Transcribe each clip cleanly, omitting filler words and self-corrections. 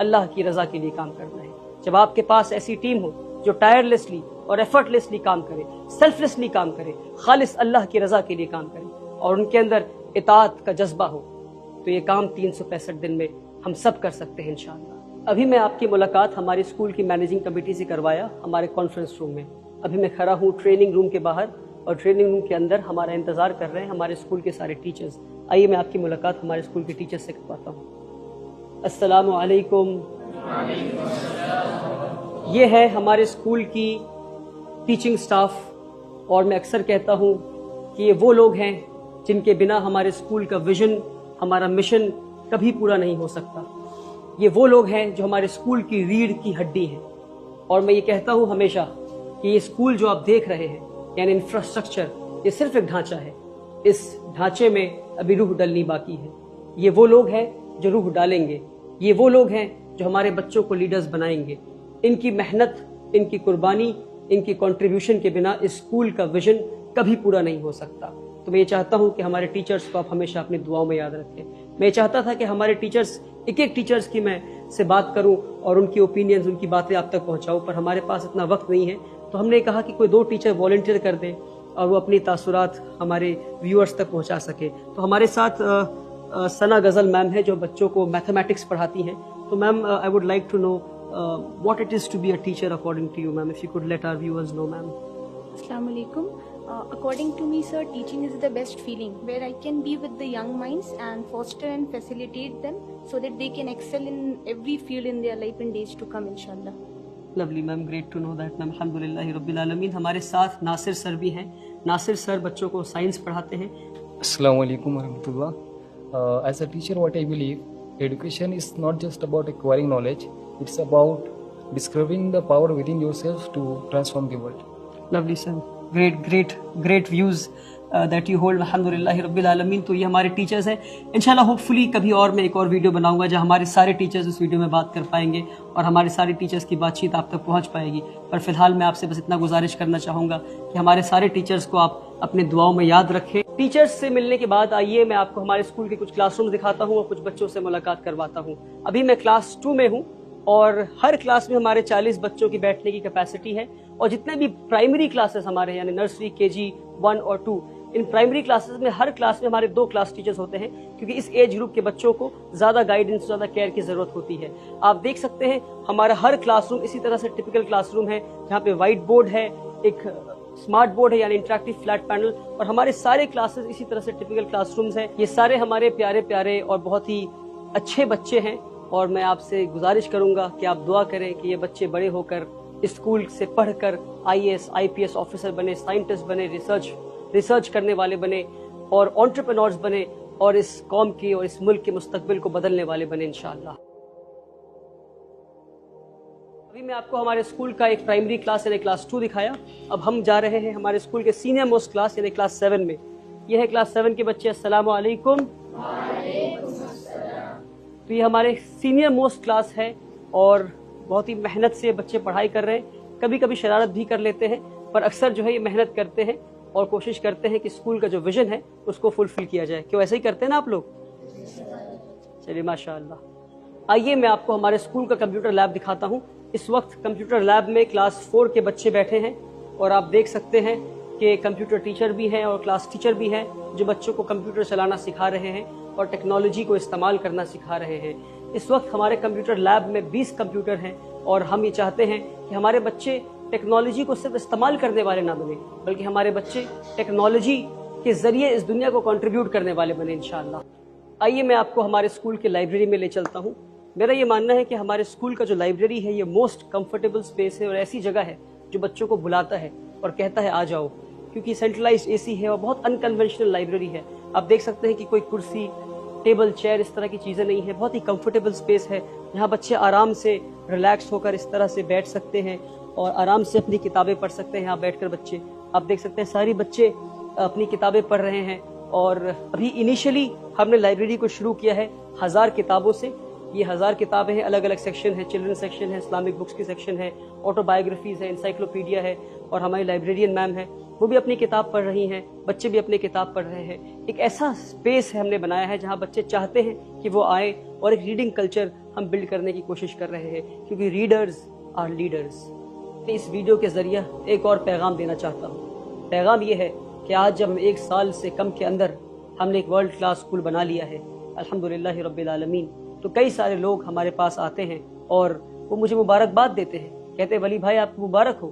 اللہ کی رضا کے لیے کام کرنا ہے. جب آپ کے پاس ایسی ٹیم ہو جو ٹائرلیسلی اور ایفرٹلیسلی کام کرے, سیلفلیسلی کام کرے, خالص اللہ کی رضا کے لیے کام کرے, اور ان کے اندر اطاعت کا جذبہ ہو, تو یہ کام 365 دن میں ہم سب کر سکتے ہیں انشاءاللہ. ابھی میں آپ کی ملاقات ہماری اسکول کی مینیجنگ کمیٹی سے کروایا ہمارے کانفرنس روم میں. ابھی میں کھڑا ہوں ٹریننگ روم کے باہر, اور ٹریننگ روم کے اندر ہمارا انتظار کر رہے ہیں ہمارے اسکول کے سارے ٹیچرز. آئیے میں آپ کی ملاقات ہمارے اسکول کے ٹیچر سے کرواتا ہوں. السلام علیکم. یہ ہے ہمارے اسکول کی ٹیچنگ سٹاف, اور میں اکثر کہتا ہوں کہ یہ وہ لوگ ہیں جن کے بنا ہمارے اسکول کا ویژن, ہمارا مشن کبھی پورا نہیں ہو سکتا. یہ وہ لوگ ہیں جو ہمارے اسکول کی ریڑھ کی ہڈی ہیں. اور میں یہ کہتا ہوں ہمیشہ کہ یہ اسکول جو آپ دیکھ رہے ہیں, یعنی انفراسٹرکچر, یہ صرف ایک ڈھانچہ ہے. اس ڈھانچے میں ابھی روح ڈلنی باقی ہے. یہ وہ لوگ ہیں جو روح ڈالیں گے. یہ وہ لوگ ہیں جو ہمارے بچوں کو لیڈرز بنائیں گے. ان کی محنت, ان کی قربانی, ان کی کنٹریبیوشن کے بنا اس اسکول کا ویژن کبھی پورا نہیں ہو سکتا. تو میں یہ چاہتا ہوں کہ ہمارے ٹیچرز کو آپ ہمیشہ اپنی دعاؤں میں یاد رکھیں. میں یہ چاہتا تھا کہ ہمارے ٹیچرز, ایک ایک ٹیچرز کی میں سے بات کروں اور ان کی اوپینینز, ان کی باتیں آپ تک پہنچاؤں, پر ہمارے پاس اتنا وقت نہیں ہے. تو ہم نے کہا کہ کوئی 2 ٹیچر والنٹیئر کر دیں اور وہ اپنی تاثرات ہمارے ویورز تک پہنچا سکے. تو ہمارے ساتھ ثنا غزل میم ہے جو بچوں کو میتھمیٹکس پڑھاتی ہیں. تو ma'am, I would like to know what it is to be a teacher according to you, ma'am. If you could let our viewers know, ma'am. Assalamu alaikum. According to me, sir, teaching is the best feeling where I can be with the young minds and foster and facilitate them so that they can excel in every field in their life in days to come, inshallah. Lovely, ma'am. Great to know that, ma'am. Alhamdulillahi Rabbil Alameen. ہمارے ساتھ ناصر سر بھی ہیں. ناصر سر بچوں کو science پڑھاتے ہیں. Assalamu alaikum warahmatullah. As a teacher, what I believe, education is not just about acquiring knowledge. It's about discovering the power within yourself to transform the world. Lovely, sir. Great views that you hold. Alhamdulillah Rabbil Alameen. تو یہ ہمارے teachers ہیں. انشاءاللہ hopefully کبھی اور میں ایک اور ویڈیو بناؤں گا جہاں ہمارے سارے ٹیچرز اس ویڈیو میں بات کر پائیں گے اور ہمارے سارے ٹیچرز کی بات چیت آپ تک پہنچ پائے گی. پر فی الحال میں آپ سے بس اتنا گزارش کرنا چاہوں گا کہ ہمارے سارے ٹیچرز کو آپ اپنے دعاؤں میں یاد رکھیں. ٹیچرز سے ملنے کے بعد آئیے میں آپ کو ہمارے اسکول کے کچھ کلاس روم دکھاتا ہوں اور کچھ بچوں سے ملاقات کرواتا ہوں. ابھی میں کلاس 2 میں ہوں اور ہر کلاس میں ہمارے 40 بچوں کی بیٹھنے کی کیپیسٹی ہے. اور جتنے بھی پرائمری کلاسز ہمارے یعنی نرسری, KG 1 اور 2, ان پرائمری کلاسز میں ہر کلاس میں ہمارے 2 کلاس ٹیچرز ہوتے ہیں کیونکہ اس ایج گروپ کے بچوں کو زیادہ گائیڈنس, زیادہ کیئر کی ضرورت ہوتی ہے. آپ دیکھ سکتے ہیں ہمارا ہر کلاس روم اسی طرح سے ٹپیکل کلاس روم ہے جہاں پہ وائٹ بورڈ ہے, ایک اسمارٹ بورڈ ہے یعنی انٹریکٹیو فلیٹ پینل, اور ہمارے سارے کلاسز اسی طرح سے ٹپیکل کلاس رومز ہیں. یہ سارے ہمارے پیارے اور بہت ہی اچھے بچے ہیں اور میں آپ سے گزارش کروں گا کہ آپ دعا کریں کہ یہ بچے بڑے ہو کر اسکول سے پڑھ کر IAS IPS آفیسر بنے, سائنٹسٹ بنے, ریسرچ کرنے والے بنے اور انٹرپرینورز بنے اور اس قوم کی اور اس ملک کے مستقبل کو بدلنے والے بنے انشاءاللہ. ابھی میں آپ کو ہمارے اسکول کا ایک پرائمری کلاس یعنی کلاس 2 دکھایا. اب ہم جا رہے ہیں ہمارے اسکول کے سینئر موسٹ کلاس یعنی کلاس 7 میں. یہ ہے کلاس 7 کے بچے. السلام علیکم. تو یہ ہمارے سینئر موسٹ کلاس ہے اور بہت ہی محنت سے بچے پڑھائی کر رہے ہیں. کبھی کبھی شرارت بھی کر لیتے ہیں پر اکثر جو ہے یہ محنت کرتے ہیں اور کوشش کرتے ہیں کہ اسکول کا جو ویژن ہے اس کو فلفل کیا جائے. کیوں ایسے ہی کرتے ہیں نا آپ لوگ؟ چلیے ماشاء اللہ. آئیے میں آپ کو ہمارے اسکول کا کمپیوٹر لیب دکھاتا ہوں. اس وقت کمپیوٹر لیب میں کلاس 4 کے بچے بیٹھے ہیں اور آپ دیکھ سکتے ہیں کہ کمپیوٹر ٹیچر بھی ہیں اور کلاس ٹیچر بھی ہیں جو بچوں کو کمپیوٹر چلانا سکھا رہے ہیں اور ٹیکنالوجی کو استعمال کرنا سکھا رہے ہیں. اس وقت ہمارے کمپیوٹر لیب میں 20 کمپیوٹر ہیں اور ہم یہ چاہتے ہیں کہ ہمارے بچے ٹیکنالوجی کو صرف استعمال کرنے والے نہ بنے بلکہ ہمارے بچے ٹیکنالوجی کے ذریعے اس دنیا کو کنٹریبیوٹ کرنے والے بنے انشاءاللہ. آئیے میں آپ کو ہمارے اسکول کے لائبریری میں لے چلتا ہوں. میرا یہ ماننا ہے کہ ہمارے اسکول کا جو لائبریری ہے یہ موسٹ کمفرٹیبل اسپیس ہے اور ایسی جگہ ہے جو بچوں کو بلاتا ہے اور کہتا ہے آ جاؤ, کیونکہ سینٹرلائزڈ AC ہے اور بہت انکنونشنل لائبریری ہے. آپ دیکھ سکتے ہیں کہ کوئی کرسی, ٹیبل, چیئر اس طرح کی چیزیں نہیں ہیں. بہت ہی کمفرٹیبل اسپیس ہے جہاں بچے آرام سے ریلیکس ہو کر اس طرح سے بیٹھ سکتے ہیں اور آرام سے اپنی کتابیں پڑھ سکتے ہیں. یہاں بیٹھ کر بچے آپ دیکھ سکتے ہیں ساری بچے اپنی کتابیں پڑھ رہے ہیں. اور ابھی انیشلی ہم نے لائبریری کو شروع کیا ہے 1000 کتابوں سے. یہ 1000 کتابیں ہیں, الگ الگ سیکشن ہے, چلڈرن سیکشن ہے, اسلامک بکس کی سیکشن ہے, آٹو بایوگرافیز ہے, انسائکلوپیڈیا ہے اور ہماری لائبریرین میم ہے وہ بھی اپنی کتاب پڑھ رہی ہیں, بچے بھی اپنی کتاب پڑھ رہے ہیں. ایک ایسا اسپیس ہے ہم نے بنایا ہے جہاں بچے چاہتے ہیں کہ وہ آئیں اور ایک ریڈنگ کلچر ہم بلڈ کرنے کی کوشش کر رہے ہیں، کیونکہ ریڈرز آر لیڈرز۔ میں اس ویڈیو کے ذریعے ایک اور پیغام دینا چاہتا ہوں۔ پیغام یہ ہے کہ آج جب 1 سال سے کم کے اندر ہم نے ایک ورلڈ کلاس اسکول بنا لیا ہے الحمدللہ رب العالمین، تو کئی سارے لوگ ہمارے پاس آتے ہیں اور وہ مجھے مبارکباد دیتے ہیں، کہتے ہیں ولی بھائی آپ کو مبارک ہو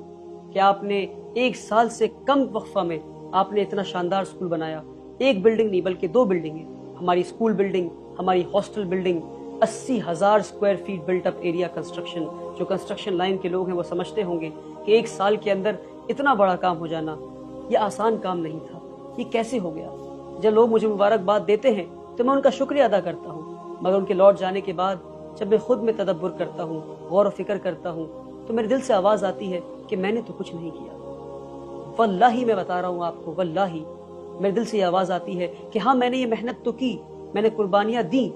کہ آپ نے 1 سال سے کم وقفہ میں آپ نے اتنا شاندار اسکول بنایا۔ ایک بلڈنگ نہیں بلکہ 2 بلڈنگیں، ہماری اسکول بلڈنگ، ہماری hostel building, 80,000 square feet built up area construction. جو کنسٹرکشن لائن کے لوگ ہیں وہ سمجھتے ہوں گے کہ 1 سال کے اندر اتنا بڑا کام ہو جانا یہ آسان کام نہیں تھا، یہ کیسے ہو گیا؟ جب لوگ مجھے مبارکباد دیتے ہیں تو میں ان کا شکریہ ادا کرتا ہوں، مگر ان کے لوٹ جانے کے بعد جب میں خود میں تدبر کرتا ہوں، غور و فکر کرتا ہوں، تو میرے دل سے آواز آتی ہے کہ میں نے تو کچھ نہیں کیا۔ واللہ میں بتا رہا ہوں آپ کو، واللہ میرے دل سے یہ آواز آتی ہے کہ ہاں میں نے یہ محنت تو کی، میں نے قربانیاں دیں،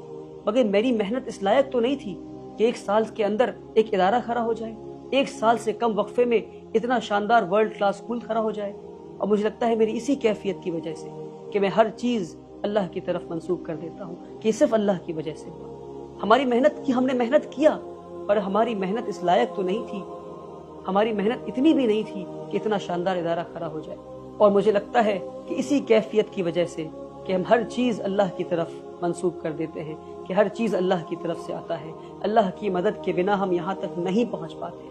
مگر میری محنت اس لائق تو نہیں تھی کہ 1 سال کے اندر ایک ادارہ کھڑا ہو جائے، 1 سال سے کم وقفے میں اتنا شاندار ورلڈ کلاس اسکول کھڑا ہو جائے۔ اور مجھے لگتا ہے میری اسی کیفیت کی وجہ سے کہ میں ہر چیز اللہ کی طرف منسوب کر دیتا ہوں کہ صرف اللہ کی وجہ سے ہوا۔ ہماری محنت کی، ہم نے محنت کیا، پر ہماری محنت اس لائق تو نہیں تھی، ہماری محنت اتنی بھی نہیں تھی کہ اتنا شاندار ادارہ کھڑا ہو جائے۔ اور مجھے لگتا ہے کہ اسی کیفیت کی وجہ سے کہ ہم ہر چیز اللہ کی طرف منسوب کر دیتے ہیں، کہ ہر چیز اللہ کی طرف سے آتا ہے، اللہ کی مدد کے بنا ہم یہاں تک نہیں پہنچ پاتے۔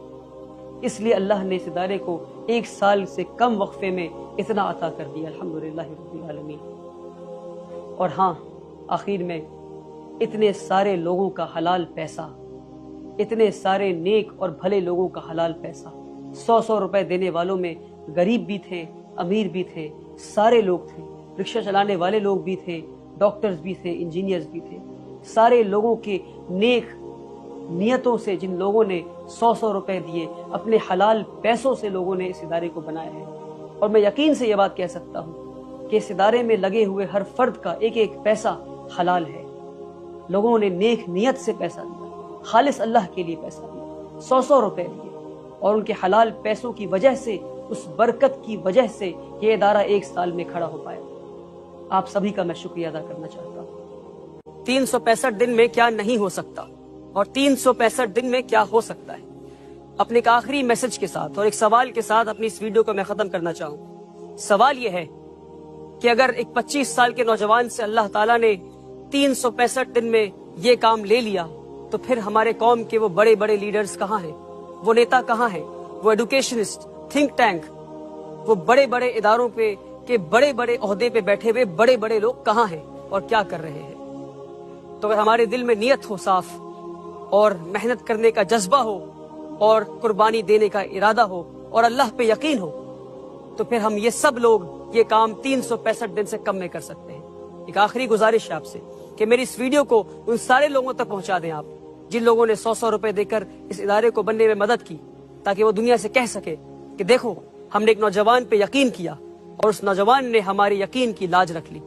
اس لیے اللہ نے اس ادارے کو 1 سال سے کم وقفے میں اتنا عطا کر دیا الحمدللہ رب العالمین۔ اور ہاں، آخر میں اتنے سارے لوگوں کا حلال پیسہ، اتنے سارے نیک اور بھلے لوگوں کا حلال پیسہ، 100 روپے دینے والوں میں غریب بھی تھے، امیر بھی تھے، سارے لوگ تھے، رکشہ چلانے والے لوگ بھی تھے، ڈاکٹرز بھی تھے، انجینئرز بھی تھے، سارے لوگوں کے نیک نیتوں سے جن لوگوں نے 100 روپے دیے، اپنے حلال پیسوں سے لوگوں نے اس ادارے کو بنایا ہے۔ اور میں یقین سے یہ بات کہہ سکتا ہوں کہ اس ادارے میں لگے ہوئے ہر فرد کا ایک ایک پیسہ حلال ہے۔ لوگوں نے نیک نیت سے پیسہ دیا، خالص اللہ کے لیے پیسہ دیا، 100 روپے دیے، اور ان کے حلال پیسوں کی وجہ سے، اس برکت کی وجہ سے یہ ادارہ 1 سال میں کھڑا ہو پایا۔ آپ سبھی کا میں شکریہ ادا کرنا چاہتا ہوں۔ 365 دن میں کیا نہیں ہو سکتا اور 365 دن میں کیا ہو سکتا ہے۔ اپنے ایک آخری میسج کے ساتھ اور ایک سوال کے ساتھ اپنی اس ویڈیو کو میں ختم کرنا چاہوں۔ سوال یہ ہے کہ اگر ایک 25 سال کے نوجوان سے اللہ تعالیٰ نے 365 دن میں یہ کام لے لیا، تو پھر ہمارے قوم کے وہ بڑے بڑے لیڈرز کہاں ہیں؟ وہ نیتا کہاں ہیں؟ وہ ایڈوکیشنسٹ، تھنک ٹینک، وہ بڑے بڑے اداروں پہ کے بڑے بڑے عہدے پہ بیٹھے ہوئے بڑے بڑے لوگ کہاں ہیں اور کیا کر رہے ہیں؟ تو اگر ہمارے دل میں نیت ہو صاف، اور محنت کرنے کا جذبہ ہو، اور قربانی دینے کا ارادہ ہو، اور اللہ پہ یقین ہو، تو پھر ہم یہ سب لوگ یہ کام 365 دن سے کم میں کر سکتے ہیں۔ ایک آخری گزارش ہے آپ سے کہ میری اس ویڈیو کو ان سارے لوگوں تک پہنچا دیں آپ، جن لوگوں نے 100 روپے دے کر اس ادارے کو بننے میں مدد کی، تاکہ وہ دنیا سے کہہ سکے کہ دیکھو ہم نے ایک نوجوان پہ یقین کیا اور اس نوجوان نے ہمارے یقین کی لاج رکھ لی۔